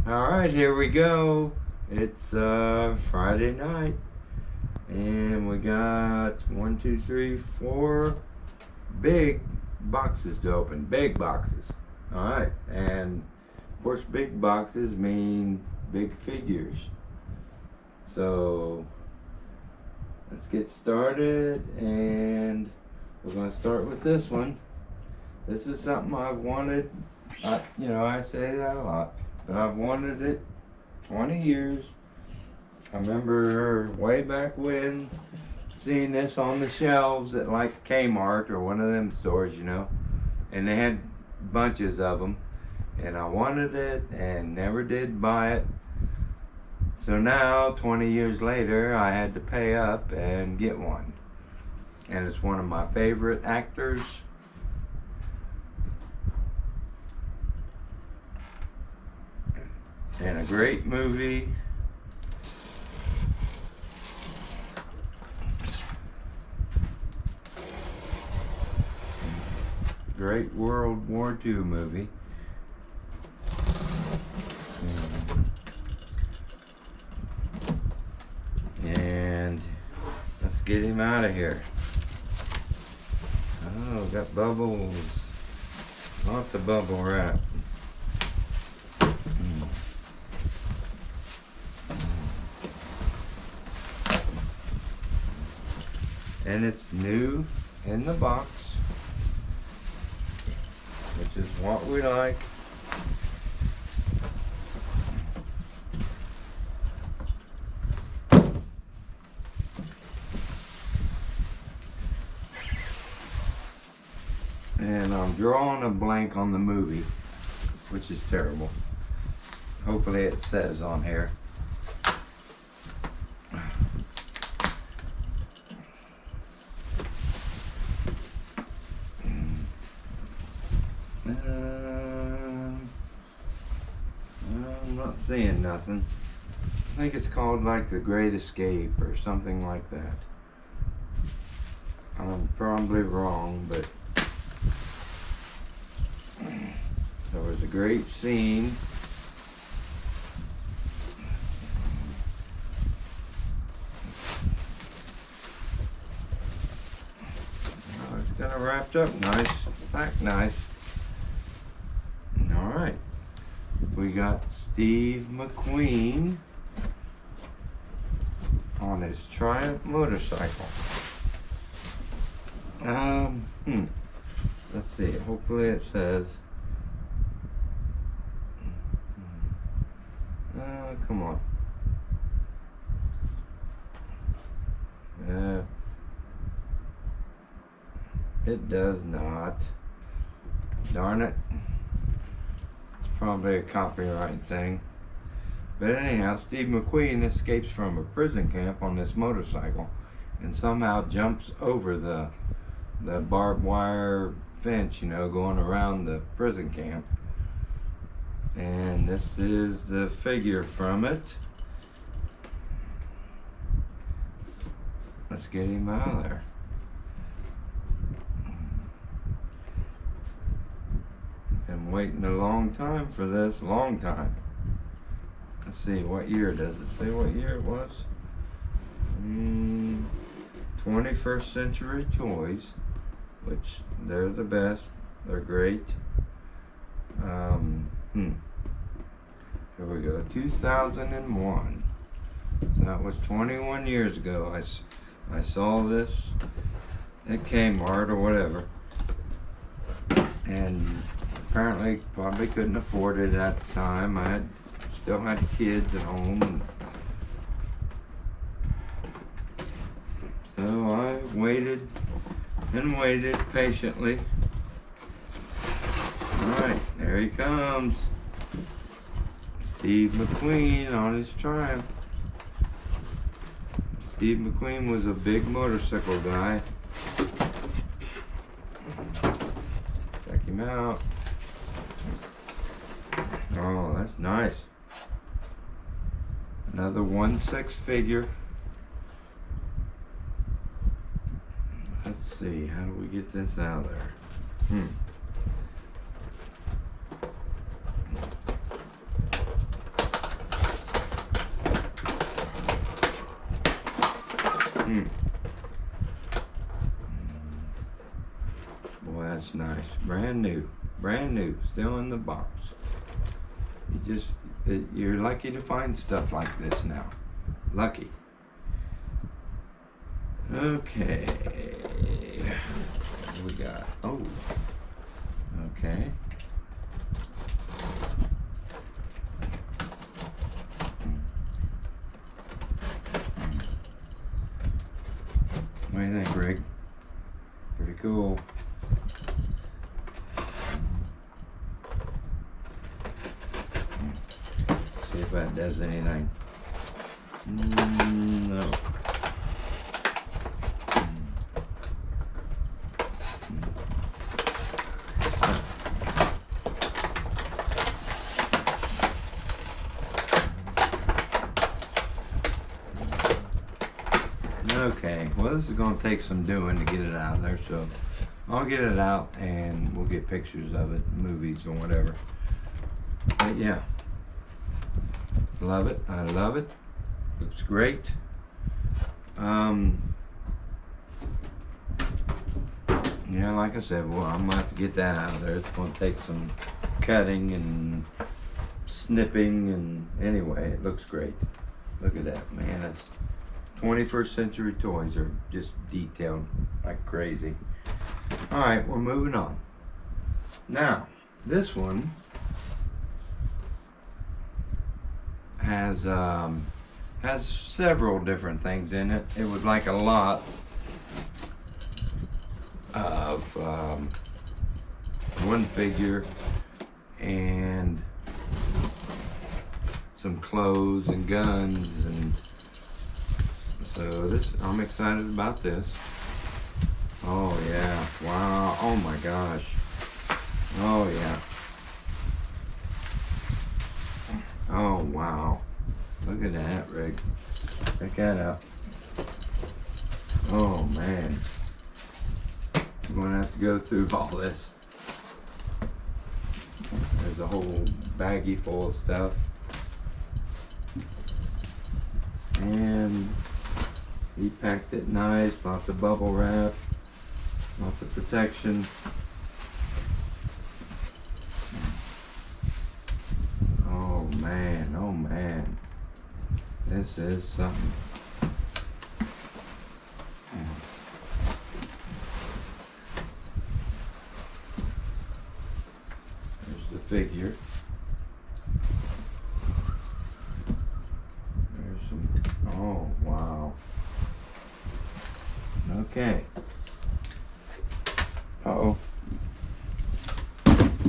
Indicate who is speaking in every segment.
Speaker 1: Alright, here we go. It's Friday night. And we got 4 big boxes to open. Big boxes. Alright. And of course big boxes mean big figures. So let's get started, and we're going to start with this one. This is something I've wanted. I say that a lot, but I've wanted it 20 years. I remember way back when seeing this on the shelves at like Kmart or one of them stores, and they had bunches of them, and I wanted it and never did buy it. So now, 20 years later, I had to pay up and get one. And it's one of my favorite actors. And a great movie. Great World War II movie. And let's get him out of here. Oh, got bubbles. Lots of bubble wrap. And it's new in the box, which is what we like. And I'm drawing a blank on the movie, which is terrible. Hopefully it says on here. I'm not seeing nothing. I think it's called like The Great Escape or something like that. I'm probably wrong, but there was a great scene. Oh, it's got it wrapped up nice, back nice. All right, we got Steve McQueen on his Triumph motorcycle. Let's see. Hopefully it says. Come on. It does not. Darn it. It's probably a copyright thing. But anyhow, Steve McQueen escapes from a prison camp on this motorcycle and somehow jumps over the barbed wire fence, going around the prison camp. And this is the figure from it. Let's get him out of there. Been waiting a long time for this, long time. Let's see, what year does it say what year it was? 21st Century Toys, which they're the best. They're great. Here we go, 2001. So that was 21 years ago. I saw this at Kmart or whatever, and apparently probably couldn't afford it at the time. I still had kids at home, so I waited and waited patiently. Alright, there he comes. Steve McQueen on his Triumph. Steve McQueen was a big motorcycle guy. Check him out. Oh, that's nice. Another 1/6 figure. Let's see, how do we get this out of there? brand new, still in the box. You're lucky to find stuff like this now. Lucky. Okay. What do we got? Oh. Okay. What do you think, Rig? Pretty cool. See if that does anything. No. Okay, well this is going to take some doing to get it out of there, so I'll get it out and we'll get pictures of it, movies or whatever. But yeah, love it. I love it. Looks great. Yeah, like I said, well, I'm going to have to get that out of there. It's going to take some cutting and snipping, and anyway, it looks great. Look at that, man. That's 21st century toys are just detailed like crazy. All right, we're moving on. Now, this one has several different things in it. It was like a lot of one figure and some clothes and guns, and so this, I'm excited about this. Oh yeah, wow, oh my gosh. Oh yeah. Oh wow. Look at that, Rig. Check that out. Oh man. I'm gonna have to go through all this. There's a whole baggie full of stuff. And he packed it nice, lots of bubble wrap, lots of protection. Oh man, this is something. There's the figure. There's some, oh wow. Okay. Uh-oh.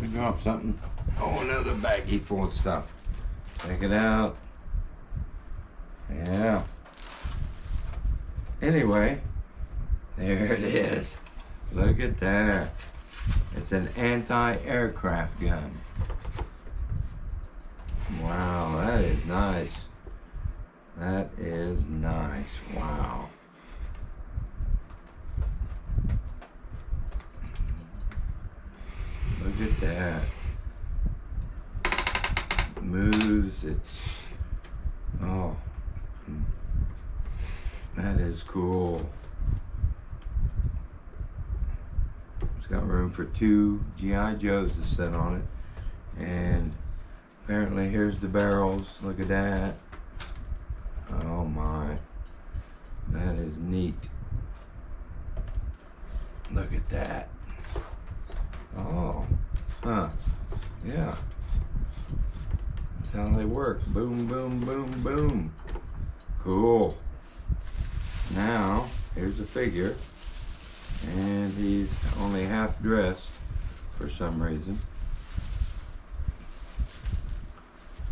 Speaker 1: We dropped something. Oh, another baggie full of stuff. Check it out. Yeah. Anyway, there it is. Look at that. It's an anti-aircraft gun. Wow, that is nice. That is nice. Wow. Look at that. It moves, it's, oh, that is cool. It's got room for 2 G.I. Joes to sit on it. And apparently here's the barrels. Look at that. Oh my. That is neat. Look at that. Oh, huh, yeah. That's how they work. Boom, boom, boom, boom. Cool. Now, here's the figure. And he's only half dressed for some reason.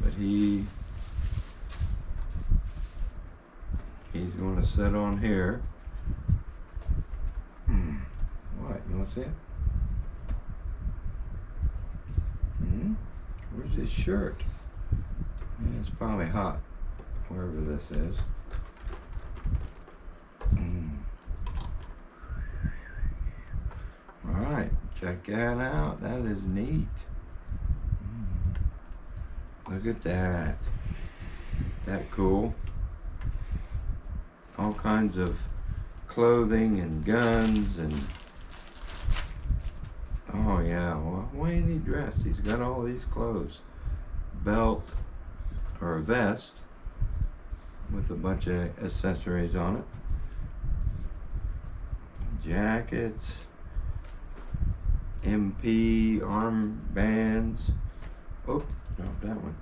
Speaker 1: But he's going to sit on here. What, you want to see it? Where's his shirt? Yeah, it's probably hot, wherever this is. Alright, check that out. That is neat. Look at that. That cool. All kinds of clothing and guns and Oh yeah, well, why ain't he dressed? He's got all these clothes. Belt or a vest with a bunch of accessories on it. Jackets, MP armbands. Oh, dropped that one.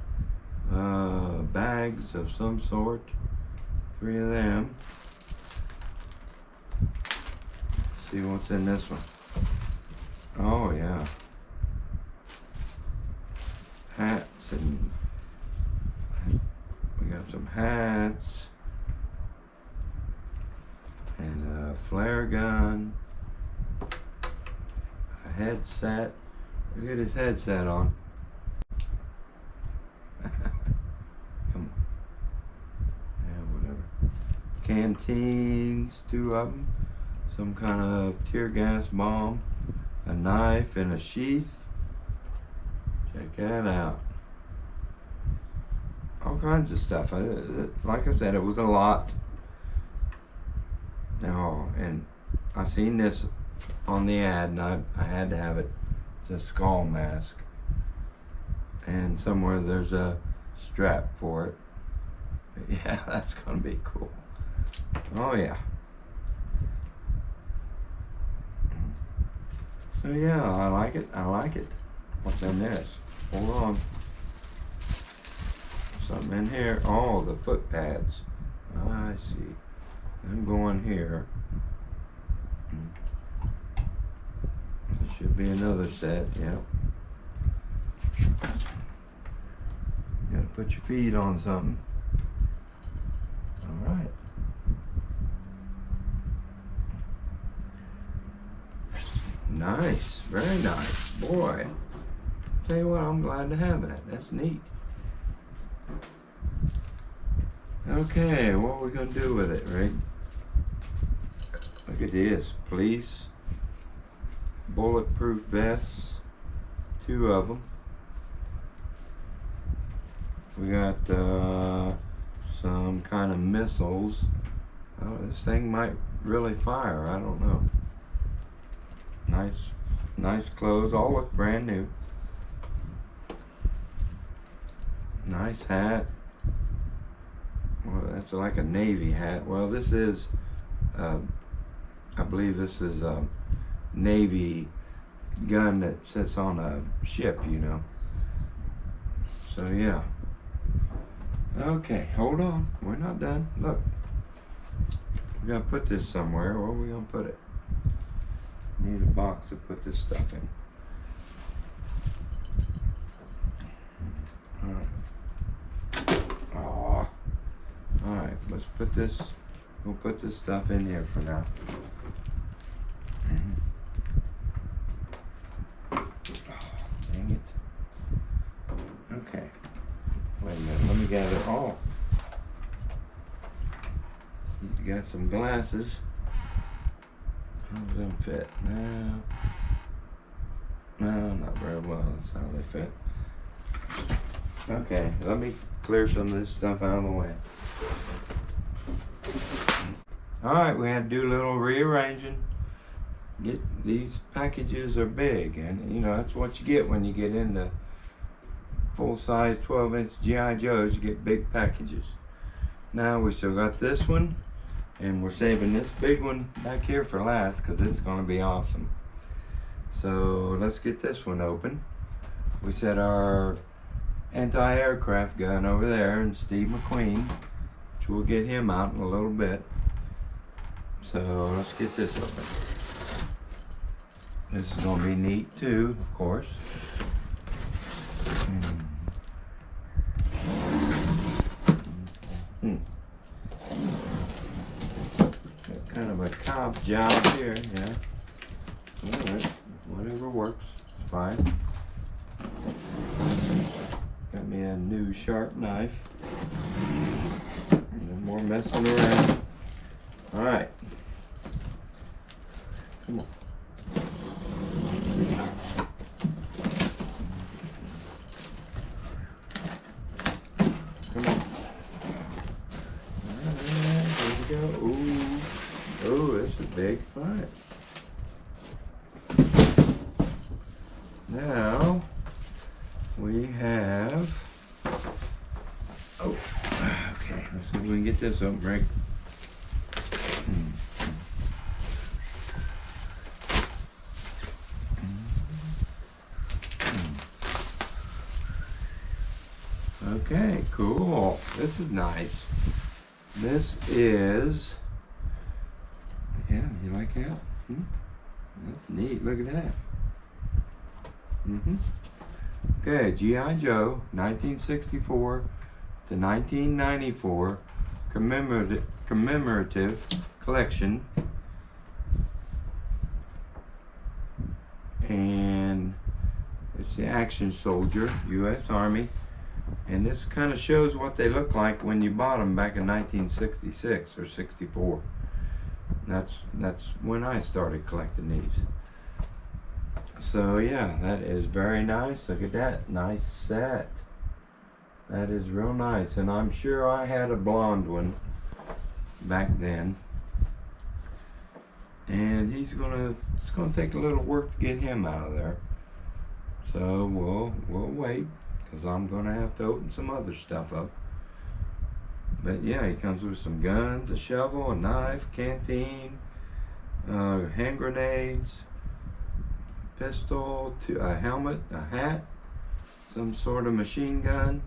Speaker 1: Bags of some sort. 3 of them. Let's see what's in this one. Oh yeah. Hats, and we got some hats and a flare gun, a headset. Look at his headset on. Come on. Yeah, whatever. Canteens, 2 of them. Some kind of tear gas bomb. A knife in a sheath. Check that out. All kinds of stuff. Like I said, it was a lot. Oh, and I seen this on the ad, and I had to have it. It's a skull mask. And somewhere there's a strap for it. Yeah, that's gonna be cool. Oh yeah. So yeah, I like it. I like it. What's in this? Hold on. Something in here. Oh, the foot pads. I see. I'm going here. There should be another set. Yep. Gotta put your feet on something. All right. Nice. Very nice. Boy. Tell you what, I'm glad to have that. That's neat. Okay, what are we gonna do with it, right? Look at this. Police bulletproof vests. 2 of them. We got some kind of missiles. Oh, this thing might really fire. I don't know. Nice clothes. All look brand new. Nice hat. Well, that's like a Navy hat. Well, this is, I believe this is a Navy gun that sits on a ship, you know. So, yeah. Okay, hold on. We're not done. Look. We gotta put this somewhere. Where are we gonna put it? Need a box to put this stuff in. Alright, let's put this, we'll put this stuff in here for now. Oh, dang it. Okay. Wait a minute, let me gather. Oh. He's got some glasses. How does them fit? No, not very well. That's how they fit. Okay, let me clear some of this stuff out of the way. Alright, we had to do a little rearranging. These packages are big, and you know, that's what you get when you get into full-size 12-inch G.I. Joes. You get big packages. Now we still got this one, and we're saving this big one back here for last because it's going to be awesome. So let's get this one open. We set our anti-aircraft gun over there, and Steve McQueen, which we'll get him out in a little bit. So let's get this open. This is going to be neat too, of course. Got kind of a cop job here, yeah. Alright, whatever works, fine. Got me a new sharp knife. No more messing around. Alright. Come on. Come on. Alright, here we go. Ooh. Oh, this is big. Alright. we can get this open, Rick. Okay, cool. This is nice. This is, yeah, you like that? That's neat. Look at that. Okay, G.I. Joe, 1964 to 1994 commemorative collection. And it's the Action Soldier, U.S. Army. And this kind of shows what they look like when you bought them back in 1966 or 64. That's when I started collecting these. So yeah, that is very nice. Look at that, nice set. That is real nice. And I'm sure I had a blonde one back then. And it's gonna take a little work to get him out of there. So we'll wait, because I'm gonna have to open some other stuff up. But yeah, he comes with some guns, a shovel, a knife, canteen, hand grenades, pistol, a helmet, a hat, some sort of machine gun,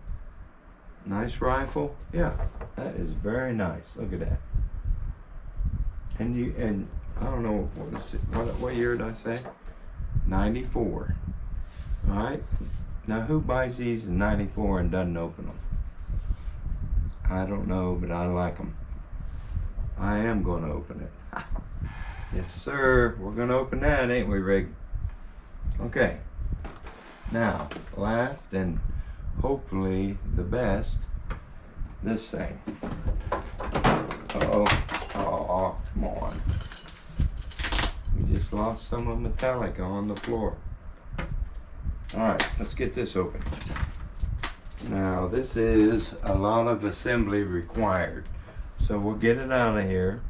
Speaker 1: nice rifle. Yeah, that is very nice. Look at that. And I don't know what year did I say? 94. All right. Now who buys these in 94 and doesn't open them? I don't know, but I like them. I am going to open it. Yes, sir. We're going to open that, ain't we, Rig? Okay. Now, last and hopefully the best, this thing. Uh-oh. Oh, come on. We just lost some of Metallica on the floor. Alright, let's get this open. Now, this is a lot of assembly required. So we'll get it out of here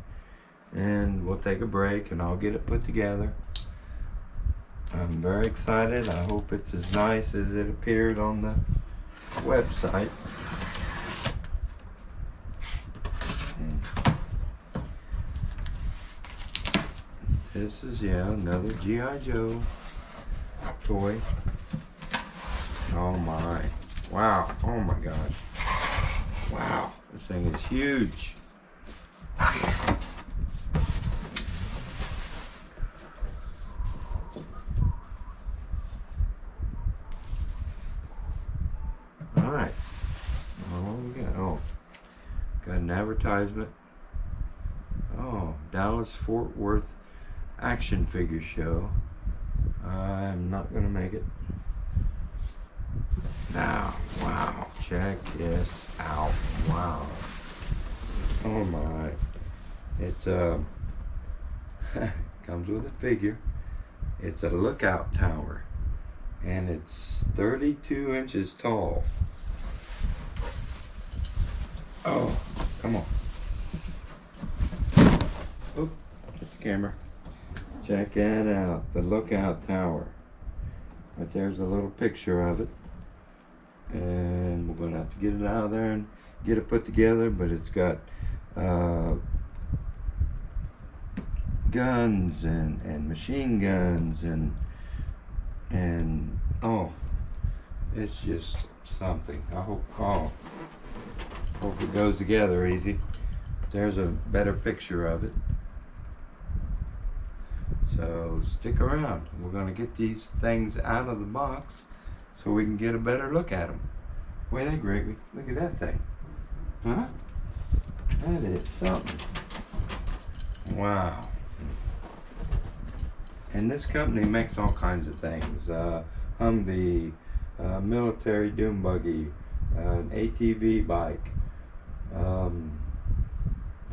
Speaker 1: and we'll take a break and I'll get it put together. I'm very excited. I hope it's as nice as it appeared on the website. This is, yeah, another G.I. Joe toy. Oh my. Wow. Oh my gosh. Wow. This thing is huge. Alright. Oh, we got, got an advertisement. Oh, Dallas Fort Worth action figure show. I'm not gonna make it. Now, wow, check this out. Wow. Oh my. It's comes with a figure. It's a lookout tower. And it's 32 inches tall. Oh, come on. Oop, get the camera. Check that out, the lookout tower. But there's a little picture of it. And we're gonna have to get it out of there and get it put together, but it's got guns and machine guns and oh, it's just something. I hope it goes together easy. There's a better picture of it. So stick around. We're going to get these things out of the box so we can get a better look at them. What do you think, Rigby? Look at that thing. Huh? That is something. Wow. And this company makes all kinds of things. Humvee, military doom buggy, an ATV bike,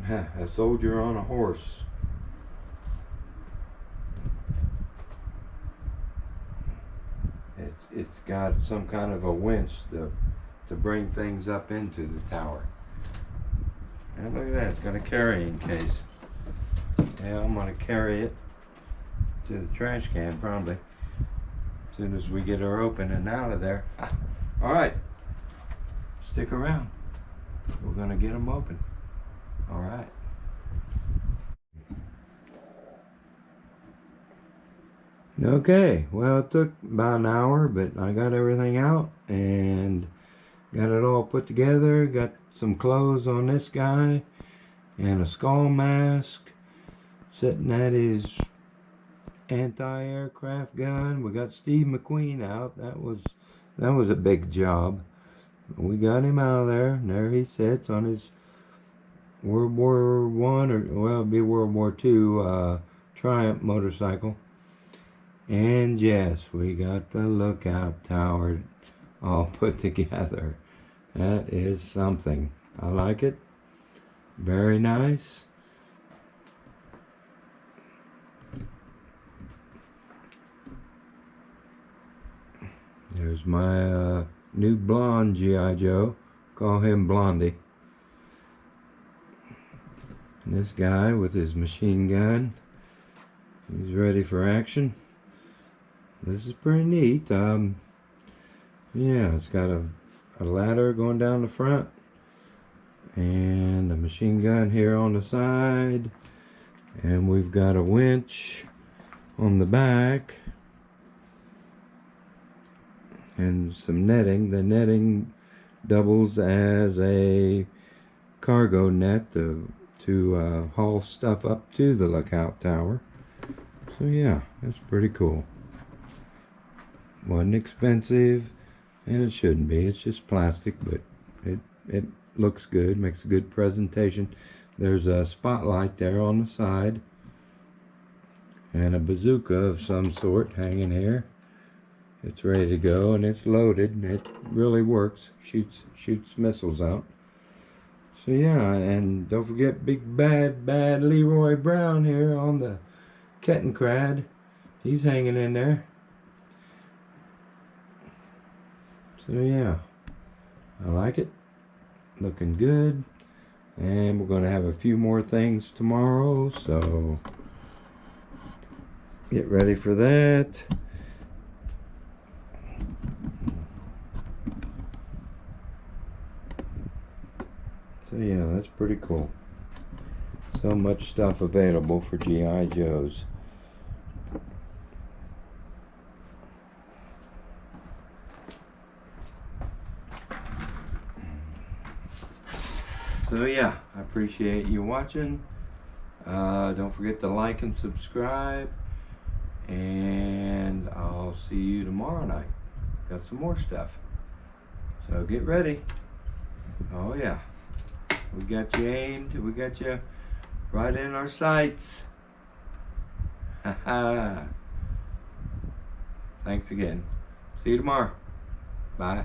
Speaker 1: a soldier on a horse. It's got some kind of a winch to bring things up into the tower. And look at that, it's got a carrying case. Yeah, I'm gonna carry it to the trash can probably as soon as we get her open and out of there. All right, stick around. We're gonna get them open. All right. Okay, well, it took about an hour, but I got everything out and got it all put together. Got some clothes on this guy and a skull mask sitting at his anti-aircraft gun. We got Steve McQueen out. That was a big job. We got him out of there, and there he sits on his World War One, or well, it'd be World War Two Triumph motorcycle. And yes, we got the lookout tower all put together. That is something. I like it. Very nice. There's my new blonde G.I. Joe. Call him Blondie. And this guy with his machine gun. He's ready for action. This is pretty neat. Yeah, it's got a ladder going down the front and a machine gun here on the side, and we've got a winch on the back and some netting. The netting doubles as a cargo net to haul stuff up to the lookout tower. So yeah, that's pretty cool. Wasn't expensive, and it shouldn't be. It's just plastic, but it looks good, makes a good presentation. There's a spotlight there on the side and a bazooka of some sort hanging here. It's ready to go, and it's loaded. It really works. Shoots missiles out. So yeah, and don't forget big bad Leroy Brown here on the Kettenkrad. He's hanging in there. So yeah, I like it. Looking good. And we're going to have a few more things tomorrow, so get ready for that. So yeah, that's pretty cool. So much stuff available for G.I. Joes. So yeah, I appreciate you watching. Don't forget to like and subscribe, and I'll see you tomorrow night. Got some more stuff, so get ready. Oh yeah, we got you aimed. We got you right in our sights. Thanks again. See you tomorrow. Bye.